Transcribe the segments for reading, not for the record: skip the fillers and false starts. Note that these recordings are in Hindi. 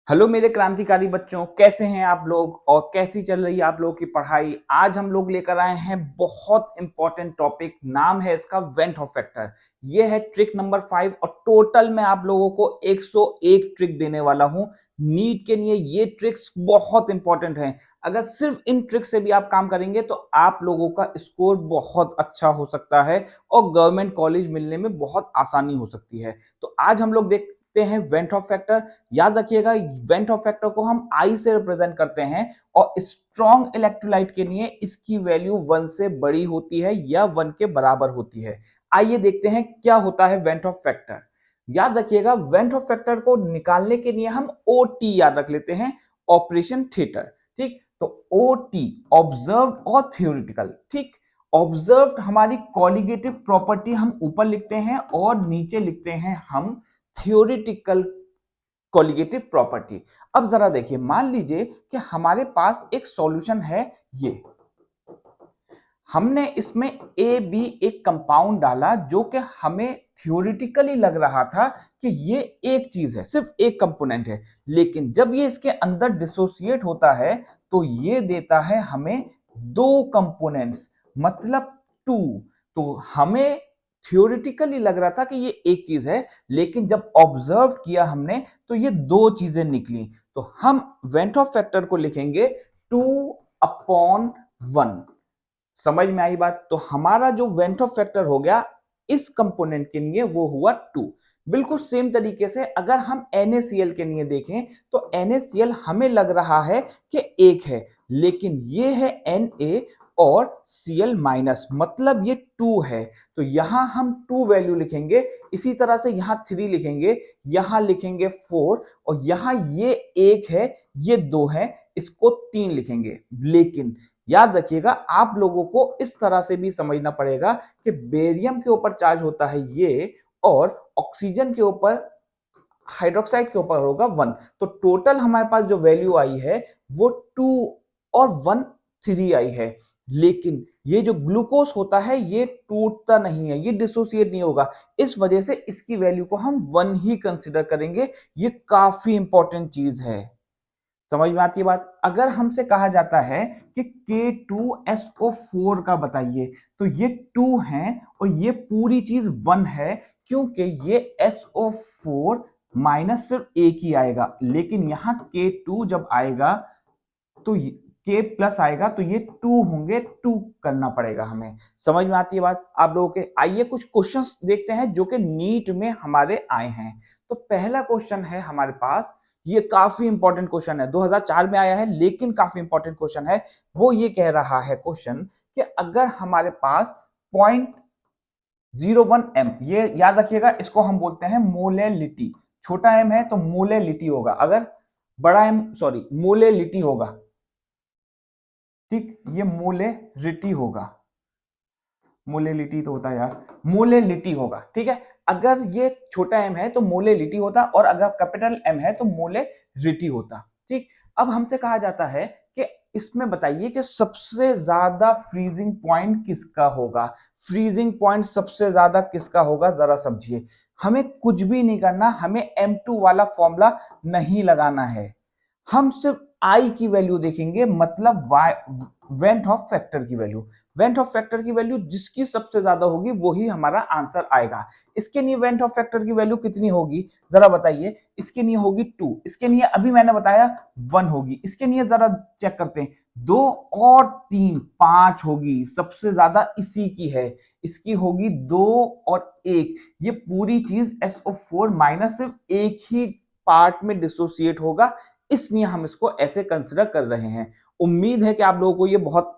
हेलो मेरे क्रांतिकारी बच्चों, कैसे हैं आप लोग और कैसी चल रही है आप लोगों की पढ़ाई। आज हम लोग लेकर आए हैं बहुत इंपॉर्टेंट टॉपिक, नाम है इसका वेंट ऑफ फैक्टर। ये है ट्रिक नंबर 5 और टोटल मैं आप लोगों को 101 ट्रिक देने वाला हूं नीट के लिए। ये ट्रिक्स बहुत इंपॉर्टेंट हैं। अगर सिर्फ इन ट्रिक से भी आप काम करेंगे तो आप लोगों का स्कोर बहुत अच्छा हो सकता है और गवर्नमेंट कॉलेज मिलने में बहुत आसानी हो सकती है। तो आज हम लोग देखते हैं वेंट ऑफ फैक्टर। याद रखिएगा, वेंट ऑफ फैक्टर को हम आई से रिप्रेजेंट करते हैं और स्ट्रॉन्ग इलेक्ट्रोलाइट के लिए इसकी वैल्यू 1 से बड़ी होती है या 1 के बराबर होती है। आइए देखते हैं क्या होता है वेंट ऑफ फैक्टर। याद रखिएगा, वेंट ऑफ फैक्टर को निकालने के लिए हम ओटी याद रख लेते हैं, ऑपरेशन थिएटर। ठीक, तो ओटी ऑब्जर्व और थ्योरेटिकल। ठीक, ऑब्जर्व हमारी कॉलिगेटिव प्रॉपर्टी हम ऊपर लिखते हैं और नीचे लिखते हैं हम थ्योरेटिकल कॉलिगेटिव प्रॉपर्टी। अब जरा देखिए, मान लीजिए कि हमारे पास एक सॉल्यूशन है। ये हमने इसमें ए बी एक कंपाउंड डाला जो कि हमें थ्योरेटिकली लग रहा था कि ये एक चीज है, सिर्फ एक कंपोनेंट है। लेकिन जब ये इसके अंदर डिसोसिएट होता है तो ये देता है हमें दो कंपोनेंट्स, मतलब टू। तो हमें थ्योरेटिकली लग रहा था कि ये एक चीज है, लेकिन जब ऑब्जर्व किया हमने तो ये दो चीजें निकली। तो हम वेंट ऑफ फैक्टर को लिखेंगे 2/1। समझ में आई बात? तो हमारा जो वेंट ऑफ फैक्टर हो गया इस कंपोनेंट के लिए वो हुआ 2। बिल्कुल सेम तरीके से अगर हम NaCl के लिए देखें तो NaCl हमें लग रहा है कि एक है, लेकिन ये है Na और Cl माइनस, मतलब ये 2 है। तो यहां हम 2 वैल्यू लिखेंगे। इसी तरह से यहां 3 लिखेंगे, यहां लिखेंगे 4 और यहां ये एक है, ये 2 है, इसको 3 लिखेंगे। लेकिन याद रखिएगा, आप लोगों को इस तरह से भी समझना पड़ेगा कि बेरियम के ऊपर चार्ज होता है ये और ऑक्सीजन के ऊपर, हाइड्रोक्साइड के ऊपर होगा 1। तो टोटल हमारे पास जो वैल्यू आई है वो 2 और 1 3 आई है। लेकिन ये जो ग्लूकोज होता है ये टूटता नहीं है, ये डिसोसिएट नहीं होगा। इस वजह से इसकी वैल्यू को हम 1 ही कंसीडर करेंगे। ये काफी इंपॉर्टेंट चीज है। समझ में आती है बात? अगर हमसे कहा जाता है कि K2SO4 का बताइए, तो ये 2 है और ये पूरी चीज 1 है, क्योंकि ये SO4 माइनस सिर्फ एक ही आएगा। लेकिन यहां K2 जब आएगा तो K प्लस आएगा, तो ये 2 होंगे, 2 करना पड़ेगा हमें। समझ में आती है बात आप लोगों के? आइए कुछ क्वेश्चंस देखते हैं जो कि नीट में हमारे आए हैं। तो पहला क्वेश्चन है हमारे पास, ये काफी इंपॉर्टेंट क्वेश्चन है, 2004 में आया है लेकिन काफी इंपॉर्टेंट क्वेश्चन है। वो ये कह रहा है क्वेश्चन कि अगर हमारे पास 0.01 m, ये याद रखिएगा, इसको हम बोलते हैं मोलेलिटी। छोटा m है तो मोलेलिटी होगा, अगर बड़ा m सॉरी मोलेलिटी होगा। ठीक, ये मोलेरिटी होगा, मोलेलिटी तो होता है यार, मोलेलिटी होगा। ठीक है, अगर ये छोटा m है तो मोलेलिटी होता और अगर कैपिटल M है तो मोलेरिटी होता। ठीक, अब हमसे कहा जाता है कि इसमें बताइए कि सबसे ज्यादा फ्रीजिंग पॉइंट किसका होगा। फ्रीजिंग पॉइंट सबसे ज्यादा किसका होगा, जरा समझिए। हमें कुछ भी नहीं करना, हमें M2 वाला फॉर्मूला नहीं लगाना है, हम सिर्फ आई की वैल्यू देखेंगे, मतलब वेंट ऑफ फैक्टर की वैल्यू। वेंट ऑफ फैक्टर की वैल्यू जिसकी सबसे ज्यादा होगी वही हमारा आंसर आएगा। इसके लिए वेंट ऑफ फैक्टर की वैल्यू कितनी होगी, जरा बताइए। इसके लिए होगी 2, इसके लिए अभी मैंने बताया 1 होगी, इसके लिए जरा चेक करते हैं, 2 और 3 5 होगी, सबसे ज्यादा इसी की है। इसकी होगी 2 और 1। ये पूरी चीज SO4 माइनस सिर्फ एक ही पार्ट में डिसोसिएट होगा, इसलिए हम इसको ऐसे कंसिडर कर रहे हैं। उम्मीद है कि आप लोगों को ये बहुत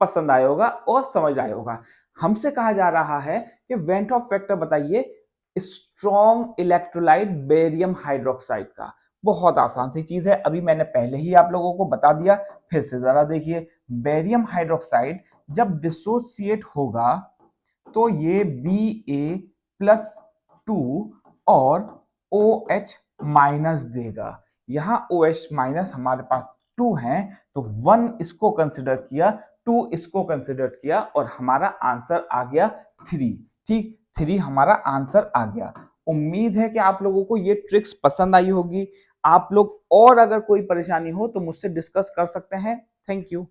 पसंद आया होगा और समझ आया होगा। हमसे कहा जा रहा है कि वेंट ऑफ फैक्टर बताइए स्ट्रॉन्ग इलेक्ट्रोलाइट बेरियम हाइड्रोक्साइड का। बहुत आसान सी चीज है, अभी मैंने पहले ही आप लोगों को बता दिया, फिर से जरा देखिए। बेरियम हाइड्रोक्साइड जब डिसोसिएट होगा तो ये Ba+2 और OH माइनस देगा। यहां OH माइनस हमारे पास 2 है, तो 1 इसको कंसिडर किया, 2 इसको कंसिडर किया और हमारा आंसर आ गया 3। ठीक, 3 हमारा आंसर आ गया। उम्मीद है कि आप लोगों को ये ट्रिक्स पसंद आई होगी। आप लोग और अगर कोई परेशानी हो तो मुझसे डिस्कस कर सकते हैं। Thank you.